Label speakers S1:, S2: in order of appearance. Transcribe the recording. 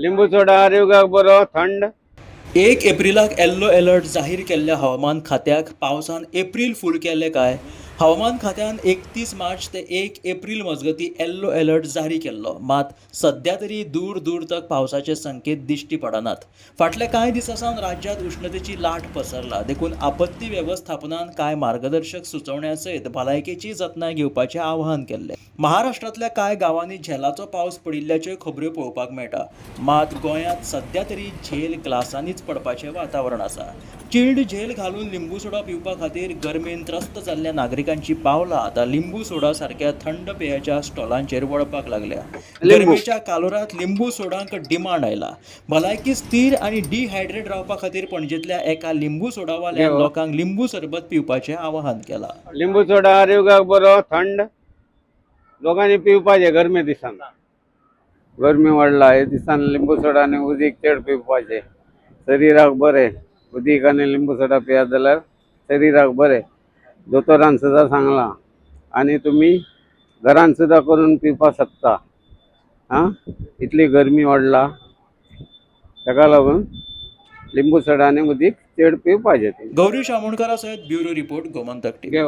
S1: लिंबू सोडा आरोग्याक बरो थंड.
S2: 1 एप्रिलाक येल्लो अलर्ट जाहीर केल्ल्या हवामान खात्याक पावसान एप्रील फूल केले काय? हवामान खात्यान 31 मार्च ते 1 एप्रील मजगती येल्लो अलर्ट जारी केल्लो, मात सध्या तरी दूर दूर तक पावसाचे संकेत दिश्टी पडनात. फाटल्या कांय दिसांसावन राज्यात उष्णतेची लाट पसरला. देखून आपत्ती वेवस्थापनान कांय मार्गदर्शक सुचोवण्या सयत भलायकेची जतनाय घेवपाचें आवाहन केल्लें. महाराष्ट्रांतल्या कांय गांवांनी झेलाचो पावस पडिल्ल्याच्यो खबरो पळोवपाक मेळटा, मात गोंयांत सध्या तरी झेल ग्लासांनीच पडपाचें वातावरण आसा. चिल्ड झेल घालून लिंबू सोडा पिवपा खातीर गरमेन त्रस्त जाल्ल्या नागरिकांची पावलां आतां लिंबू सोडा सारक्या थंड पेयाच्या स्टॉलांचेर वळपाक लागल्या. गरमेच्या कालोरांत लिंबू सोडांक डिमांड आयला. भलायकी स्थिर आनी डिहायड्रेट रावपा खातीर पणजेंतल्या एका लिंबू सोडावाल्यान लोकांक लिंबू सरबत पिवपाचें आवाहन केलां.
S1: लिंबू सोडा आरोग्याक बरो थंड. लोकांनी पिवपाचे गरमे दिसान. गरमी वाडला हे दिसान लिंबू सोडा आनी उदीक चड पिवपाचें. शरिराक बरें. उदीक आनी लिंबू सोडा पियात जाल्यार शरिराक बरें. दोतोरान सुद्दां सांगलां. आनी तुमी घरान सुद्दां करून पिवपाक शकता. इतली गरमी वाडला ताका लागून लिंबू सोडा आनी उदीक चड पिवपाचें.
S2: गौरी शामोणकारा सयत ब्युरो रिपोर्ट गोमंतक टीव्ही.